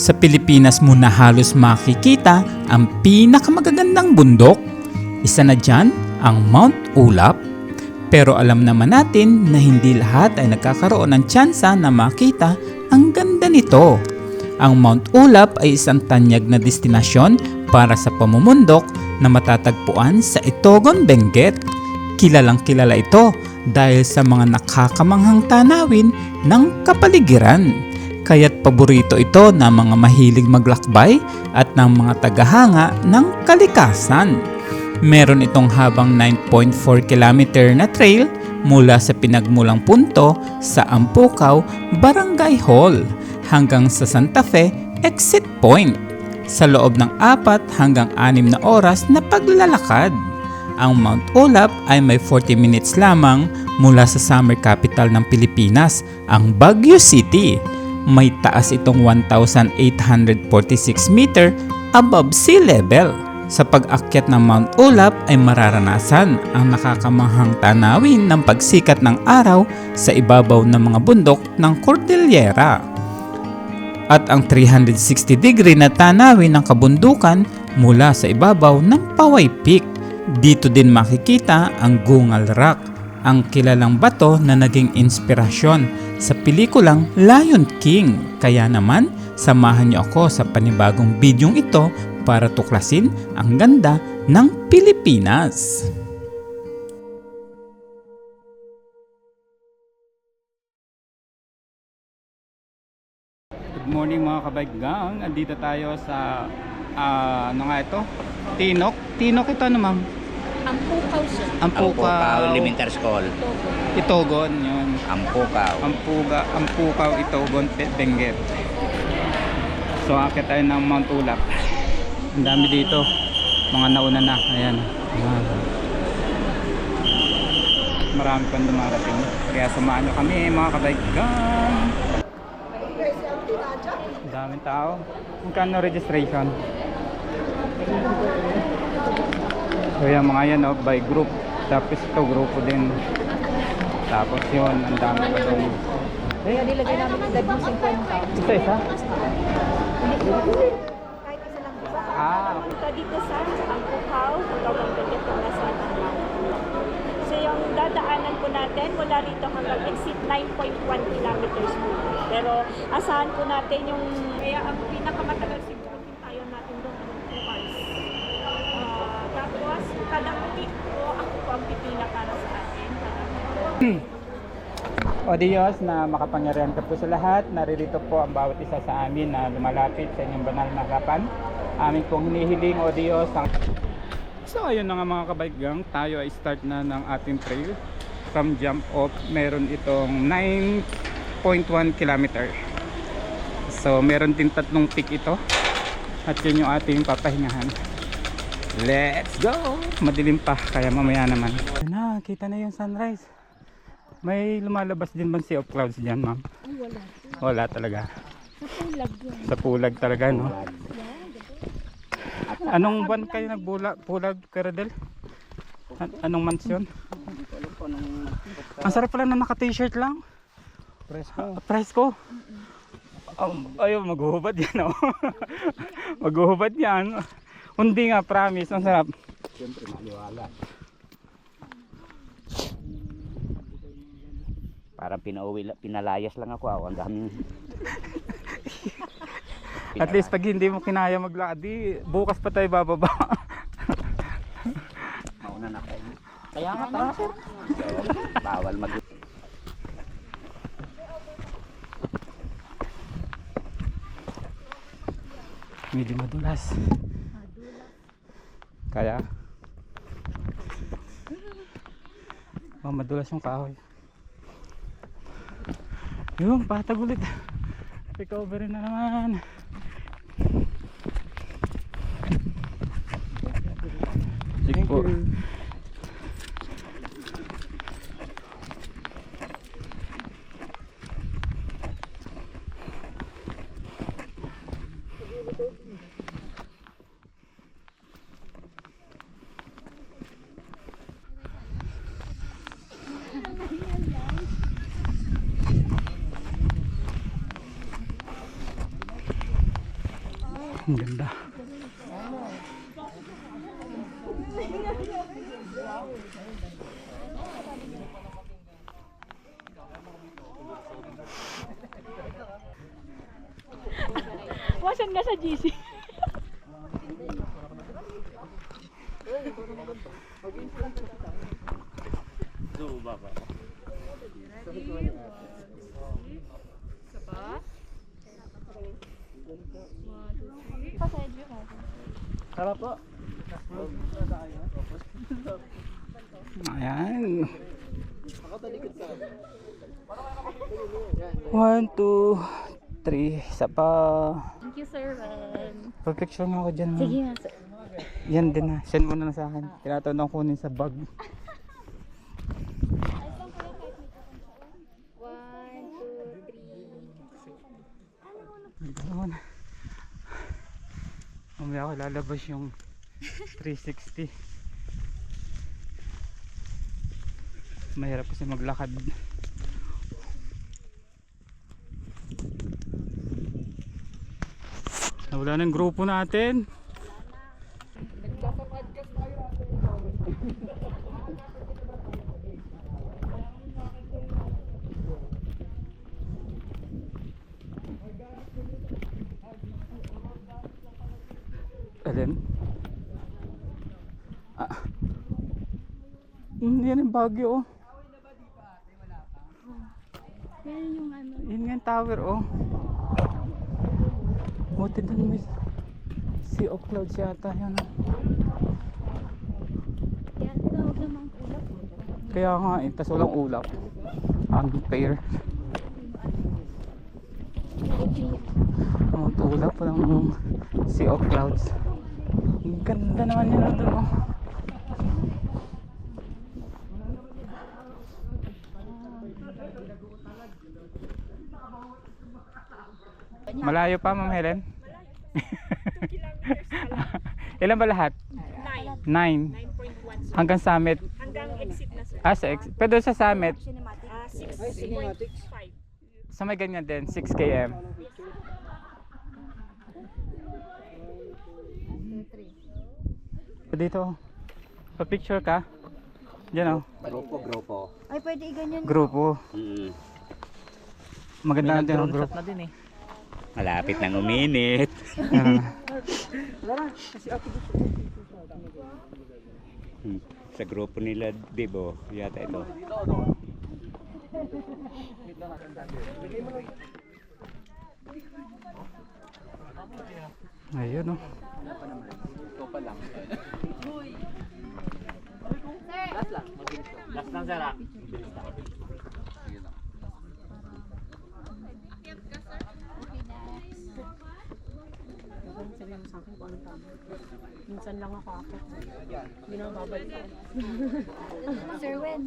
Sa Pilipinas mo na halos makikita ang pinakamagagandang bundok. Isa na dyan ang Mount Ulap. Pero alam naman natin na hindi lahat ay nagkakaroon ng tsansa na makita ang ganda nito. Ang Mount Ulap ay isang tanyag na destinasyon para sa pamumundok na matatagpuan sa Itogon, Benguet. Kilalang kilala ito dahil sa mga nakakamanghang tanawin ng kapaligiran. Kaya't paborito ito ng mga mahilig maglakbay at ng mga tagahanga ng kalikasan. Meron itong habang 9.4 km na trail mula sa pinagmulang punto sa Ampucaw, Barangay Hall hanggang sa Santa Fe Exit Point sa loob ng 4 hanggang 6 na oras na paglalakad. Ang Mount Ulap ay may 40 minutes lamang mula sa summer capital ng Pilipinas, ang Baguio City. May taas itong 1,846 meter above sea level. Sa pag-akyat ng Mount Ulap ay mararanasan ang nakakamanghang tanawin ng pagsikat ng araw sa ibabaw ng mga bundok ng Cordillera at ang 360-degree na tanawin ng kabundukan mula sa ibabaw ng Paway Peak. Dito din makikita ang Gungal Rock, ang kilalang bato na naging inspirasyon sa pelikulang Lion King. Kaya naman, samahan niyo ako sa panibagong bidyong ito para tuklasin ang ganda ng Pilipinas. Good morning mga kabaigang. Andito tayo sa ano nga ito? Tinok. Tinok ito ano ma'am? Ampucaw, sir. Ampucaw Elementary School. Itogon yun. Ampucaw. Ampucaw Itogon Benguet. So akit tayo ng Mount Ulap. Ang dami dito. Mga nauna na. Ayan. Marami pang dumarating. Kaya samahan nyo kami mga kabaigan. Ang daming tao. Magkano registration? So yan mga yan by group. Tapos ito grupo din. Tapos yun, ang dami pa doon. Kaya nilagay namin yung dagdag 50. Isa-isa? Kahit isa lang isa. Punta dito sa Ampucaw, Itogon Benguet, nasa So yung dadaanan po natin mula rito hanggang exit 9.1 kilometers po. Pero asahan po natin yung kaya ang pinakamatagal siguro din tayo natin doon 2 hours. Tapos kada week po ako po ang pipila para sa atin. O Diyos na makapangyarihan ka po sa lahat, naririto po ang bawat isa sa amin na lumalapit sa inyong banal na harapan. Amin pong hinihiling o Diyos ang... So ayun na nga mga kabaigang, tayo ay start na ng ating trail. From jump off, meron itong 9.1 km. So meron din 3 peak ito. At yun yung ating papahingahan. Let's go! Madilim pa, kaya mamaya naman. Na, kita na yung sunrise. May lumalabas din bang sea of clouds dyan, ma'am? Ay, wala. Wala talaga. Sa pulag yun. Sa pulag talaga, no? Anong buwan kayo nagpulag, Caradel? Anong months yun? Ang sarap pala na naka-t-shirt lang. Presko. Presko. Ayun, maghuhubad yan, oh. Maghuhubad yan. Hindi nga, promise. Ang sarap. Siyempre, maniwala. Parang pinalayas lang ako. Ang daming... At least pag hindi mo kinaya maglakad, di bukas pa tayo bababa. Mauna na kayo. Kaya nga tama, sir. Bawal mag... Medyo madulas. Kaya? Oh, madulas yung kahoy. Yung patag ulit. Recovery na naman. Sige po. Ang ganda. Wasan nga sa GC. Tara po. Ayan. 1, 2, 3. Isa pa. Thank you, sir. Pag-picture nga ako dyan. ma'am. Sige nga, sir. Yan din na. Send mo na sa akin. Tinatanong kunin sa bag. 1, 2, 3. Ayun. Mamaya ako lalabas yung 360. Mahirap kasi maglakad. Nawala na yung grupo natin. Alin? Yan yung Baguio oh. Yan yung ano. Yun nga yung tower oh. Buti doon may Sea of Clouds yata yan oh. Kaya tinawag namang ulap. Kaya nga eh, tas walang ulap. Unfair. Oh, ulap walang Sea of Clouds. Ang ganda naman yun na doon oh. Malayo pa, Ma'am Helen? 2 kilometers pa lang. Ilan ba lahat? 9. 9. 9.1. Hanggang summit. Hanggang exit na, sir. Sa exit. Pero sa summit, 6.5. sa may ganyan din, 6 km. Dito, pa-picture ka? Diyan oh. Grupo. Ay, pwede i-ganyan. Grupo. Maganda na din ang grupo. Malapit nang uminit. Sa grupo nila, Bibo, yata ito. Ayun oh. Last lang, Sarah. Minsan lang ako. Hindi na babalik ako. Sir Wen,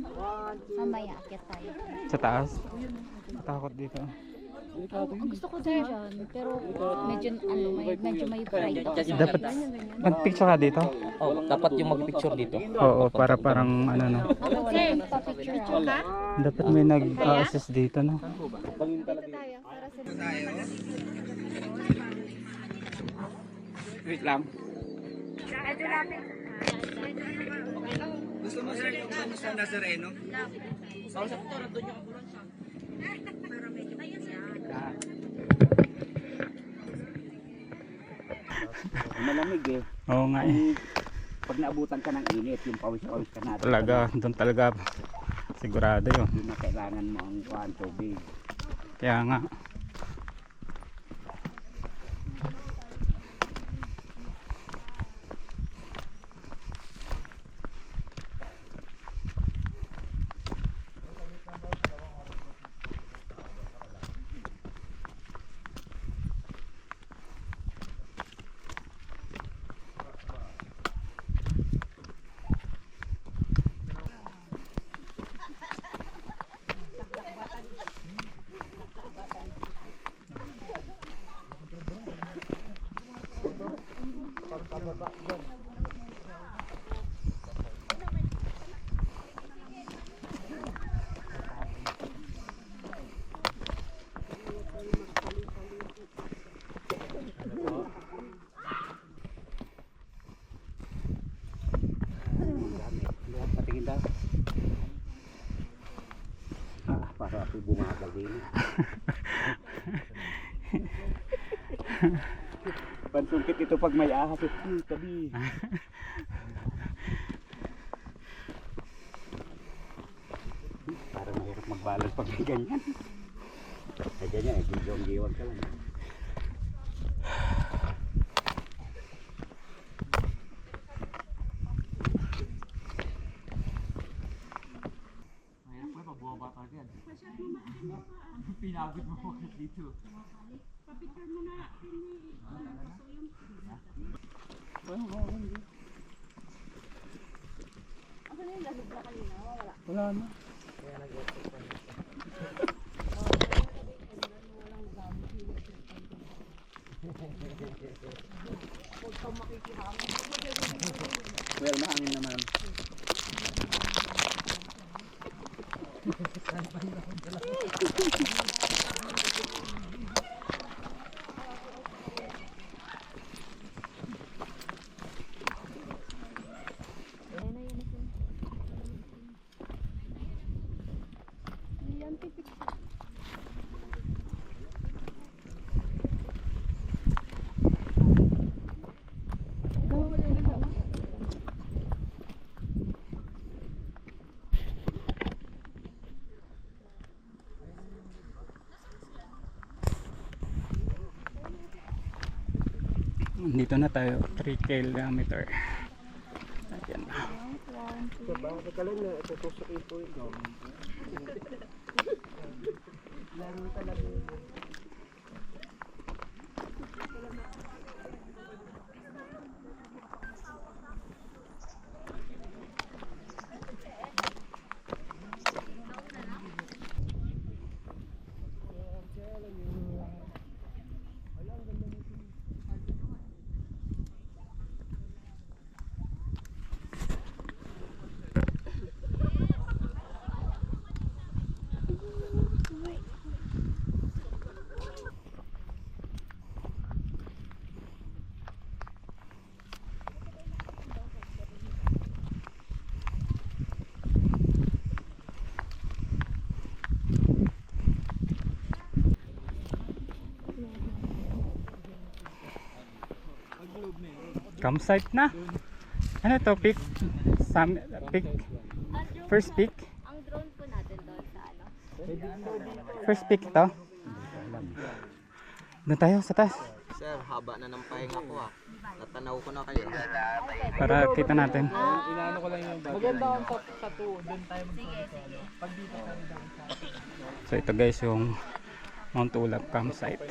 mamaya akit tayo. Sa taas. Takot dito. Ang gusto ko din dyan, pero medyo may private. Dapat mag-picture ka dito? Oh, dapat yung mag-picture dito. Oo, para parang ano no. Sir, pa-picture ka? Dapat may nag-assist dito no. Dito tayo, para sa Wait lang. Gusto mo sir yung sa Nazareno? Malamig eh. Oo nga eh. Pag naabutan ka ng init, yung pawis-pawis ka na. Talaga, doon talaga sigurado yun. Yun na kailangan mo ang kuhan tubig. Kaya nga. Pansungkit ito pag may ahas. Tabi. Parang mahirap magbalance pag may ganyan. Ay ganyan, giwag ka lang. Wala na. Well, mahangin naman. Dito na tayo, 3 kilometer. Ayan na. Campsite na. Ano to? Peak? Peak? First peak? Ang drone po natin doon sa ano? First peak to? Doon tayo sa taas. Sir, haba na ng pahinga ko ah. Tatanaw ko na kayo. Para kita natin. So ito guys yung Mount Ulap campsite.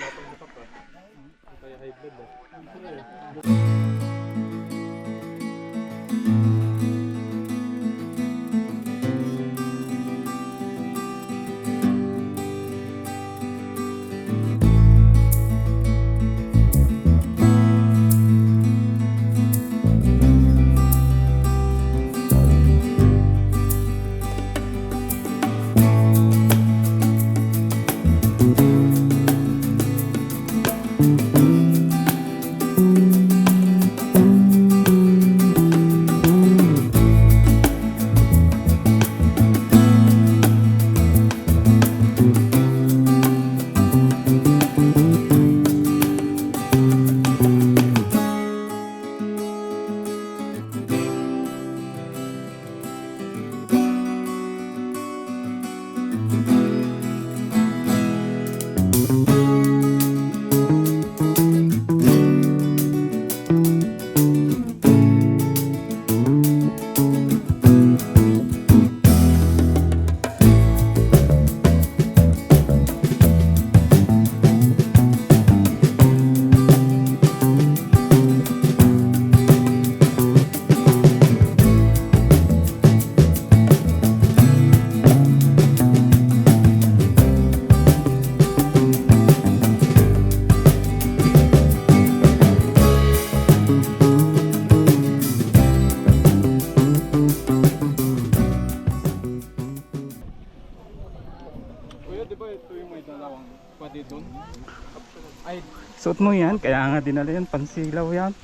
Suot mo yan, kaya nga dinala yan, pansilaw yan.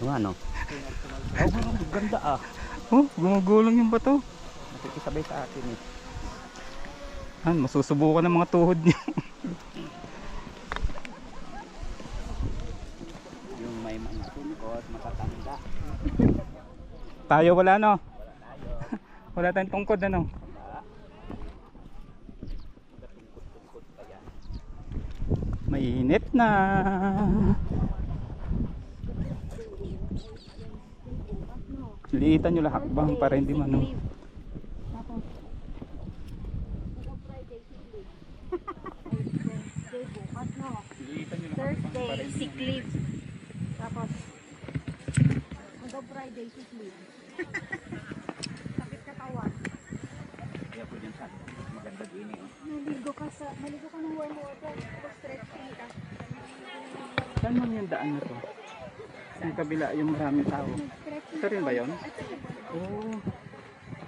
So ano? Oh, ganda ah. Oh, gumugulong yung bato. Nakikisabay sa atin eh. Han, masusubukan ng mga tuhod niyo. tungkod, matatanda. Tayo wala no? Wala tayong tungkod ano? Mainit na. Liitan nyo lahat bang para hindi man Thursday, sick leave. Tapos, hanggang Friday, sick leave. Sakit katawan. Kaya po din sa maganda din eh. Maligo ka ng warm water. Tapos stretching ka. Saan man yung daan na to? Sa kabila yung maraming tao. Ito rin ba yun? Oo.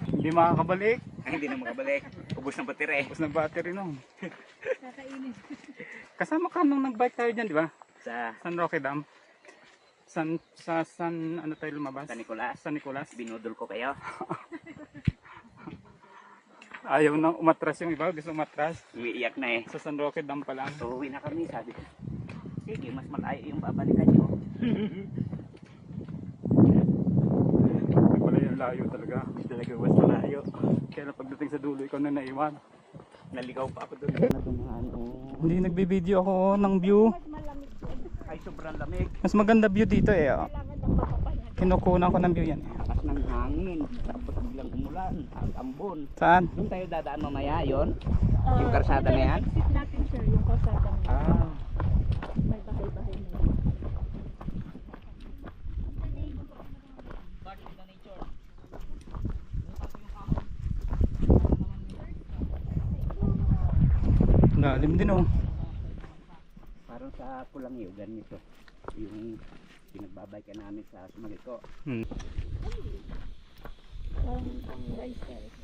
Hindi makakabalik. Ay, hindi na makabalik. Ubus ng battery. Tapos ng battery no. Kakainin. Kasama ka nung nag-bike tayo dyan, di ba? Sa San Roque Dam. San ano tayo lumabas? San Nicolas. San Nicolas. Binudol ko kayo. Ayaw nang umatras yung iba, gusto umatras. Umiiyak na eh. Sa San Roque Dam pa lang. So, uwi na kami, sabi ko. Sige, mas malayo yung babalikan nyo. Wala yung layo talaga. Talaga mas malayo. Kaya lang pagdating sa dulo, ikaw na naiwan. Naligaw pa ako doon. Hindi nagbibideo ako ng view. Ay, sobrang lamig. Mas maganda view dito eh. Oh. Kailangan ng papapahinga. Kinukunan ko ng view yan eh. Lakas ng hangin. Tapos biglang umulan. Ang ambon. Saan? Doon tayo dadaan mamaya yon. Yung karsada na yan. Exit natin, sir, yung kalsada na. Ah. May bahay-bahay na yun. Lalim din oh. Parang sa Pulangyo, ganito. Yung pinagbabay ka namin sa Sumaliko. Ang rice terrace.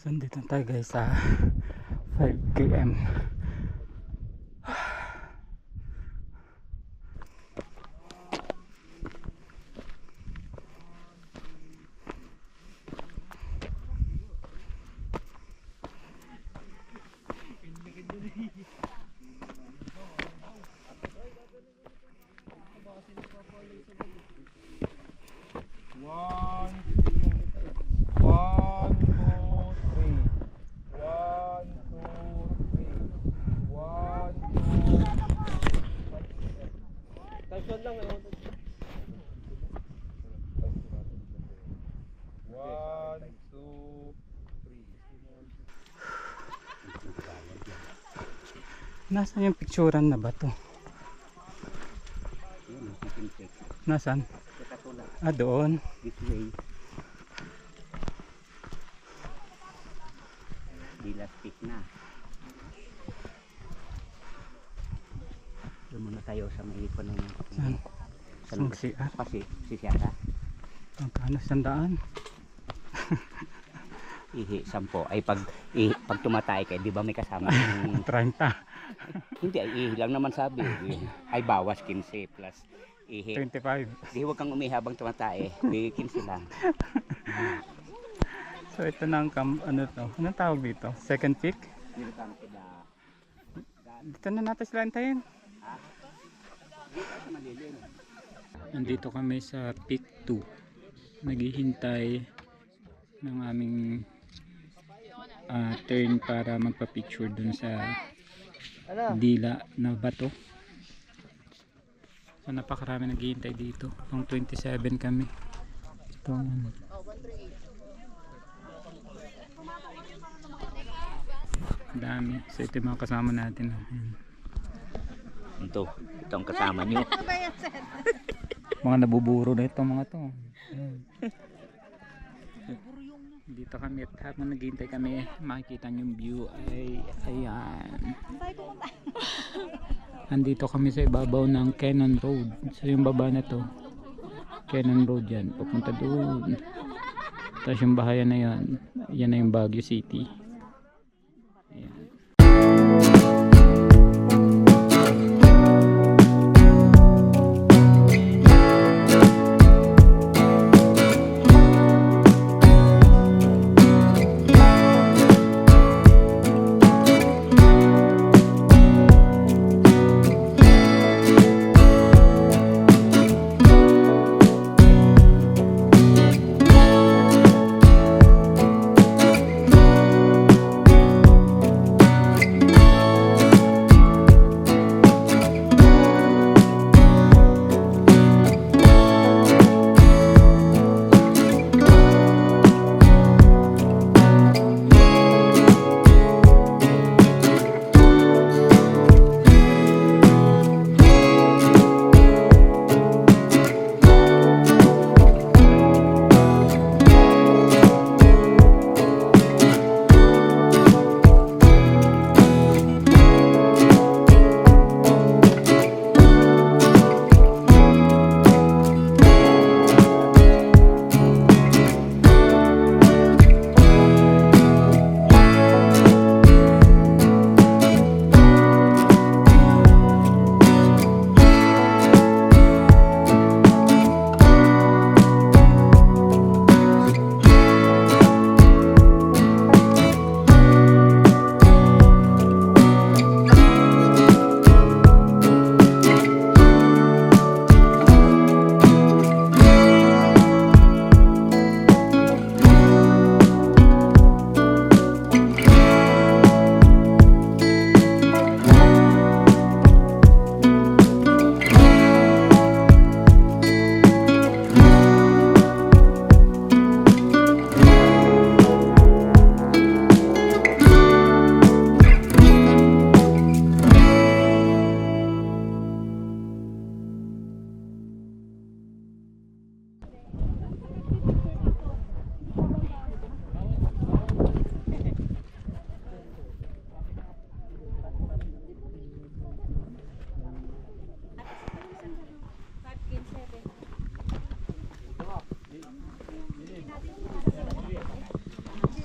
So dito tayo guys sa 5 km. Nasaan yung picturean na ba to? Yun, nakintik. Nasaan? Katulad. Ah, doon. This way. Dilastik na. Doon muna tayo sa may ipon ng Saan? sa Sa CR? si Siara. Magkano 100? Ihi, 10. Ay pag tumatay ka, di ba may kasama yung 30. hindi, ay ihi lang naman sabi. Ay bawas 15 plus ihi. 25. Di huwag kang umihi habang tumatay. Di 15 lang. So ito na ang ano to? Anong tawag dito? Second peak? Dito na natin sila antayin. Nandito kami sa peak 2. Naghihintay ng aming turn para magpa-picture dun sa dila na bato. So napakarami naghihintay dito. Pang 27 kami. Ito. Dami. So ito yung mga kasama natin. Ayan. Ito ang kasama nyo. Mga nabuburo na ito mga to. Ayan. Dito kami at habang naghihintay kami, makikita nyo yung view ay ayan. Andito kami sa ibabaw ng Cannon Road. So yung baba na to, Cannon Road yan, papunta doon. Tapos yung bahayan na yan, yan na yung Baguio City. Ayan.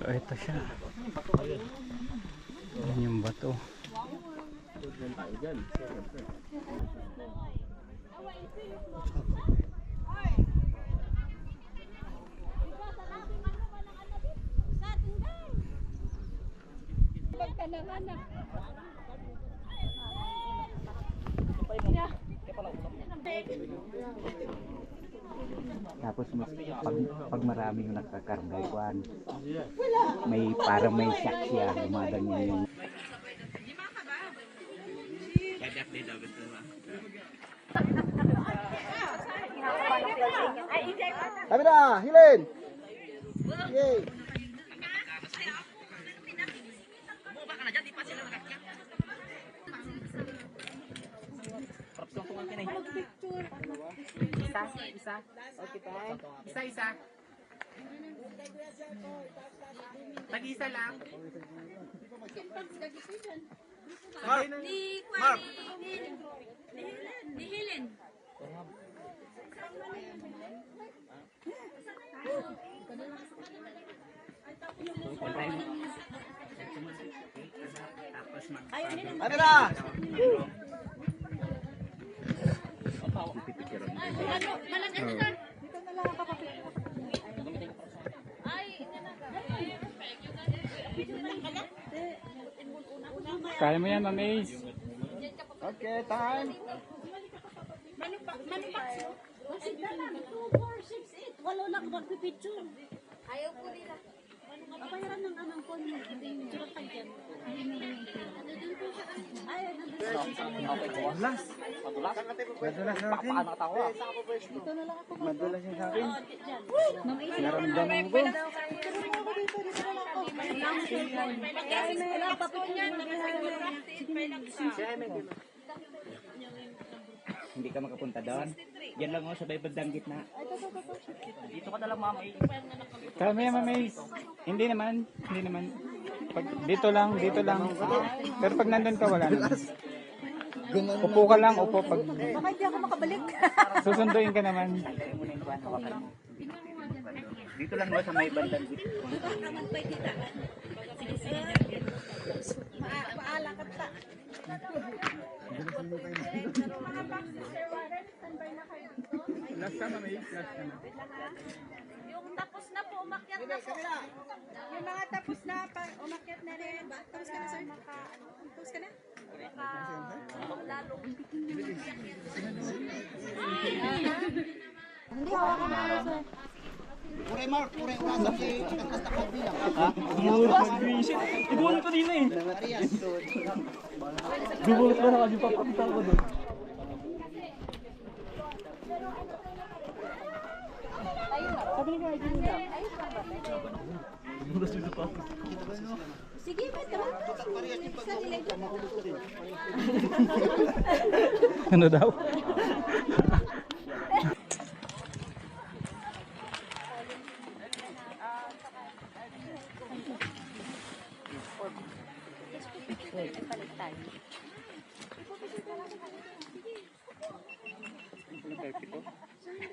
So ito siya. Yan yung bato. Tapos pag marami yung nakakargay kuan, may parang may shock siya, gumaganyan yung Sabi na, hilin! Yay! Isa. Tag-isa lang. Mark! Ni Helen. Sabi na! Kaya mo yan, Amaze. Okay, time! Walo lang magpipicture. Ayaw ko nila. Madulas sa akin. Madulas yung sa akin. Naramdaman ko. Hindi ka makapunta doon. Yan lang ako sa bandang gitna. Dito ka na lang mama. Kami mamay. Hindi naman. Pag, dito lang. Pero pag nandun ka, wala naman. Upo ka lang, upo. Pag Baka hindi ako makabalik. susunduin ka naman. Dito lang ako sa may bandang gitna. Last ka mamay. Last ka na. Yung tapos na po, umakyat na po. Yung mga tapos na, umakyat na rin. Tapos ka na, sir? Tapos ka na? Lalo. Hindi ako makabalik. Pure Mark, pure urasa si Kasta Kabilang. Ibulot ko din eh. Marias. Bubulot ko na kasi papakita ko doon. Sige, beto. Ano daw?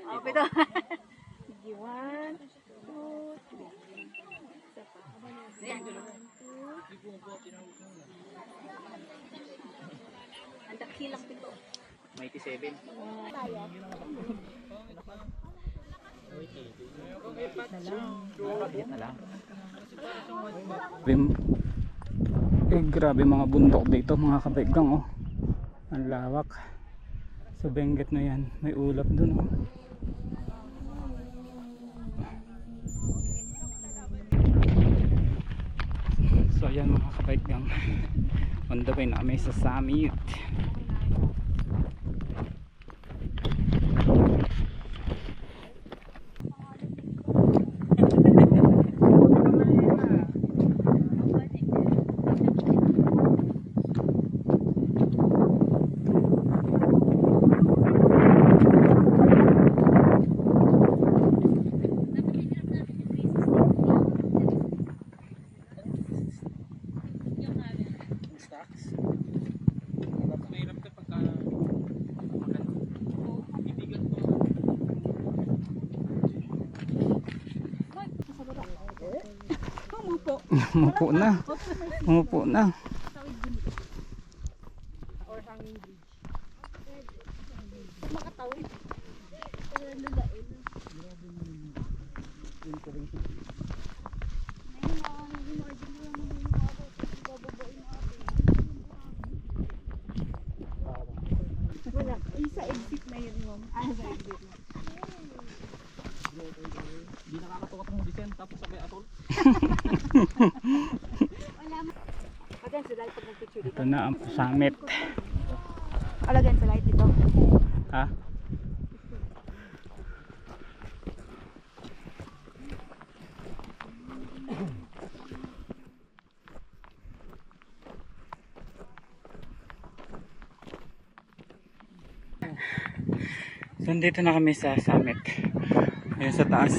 Oh, beto. Sige, 1, 2, 3. Ang dakilang pito. May 87. Grabe mga bundok dito mga kabaigang oh. Ang lawak. Sa Benguet na yan, may ulap dun oh. So ayan mga kabaigang, on the way na kami sa summit. Umupo na. Umupo na. Wala. Isa exit na yun, ma'am. Sa exit na. Hindi nakakatuwa itong descent tapos sabay atol. Again, sa light pag nag-picture dito. Ito na ang summit. Again, sa light dito. Ha? So, dito na kami sa summit. Ayun sa taas.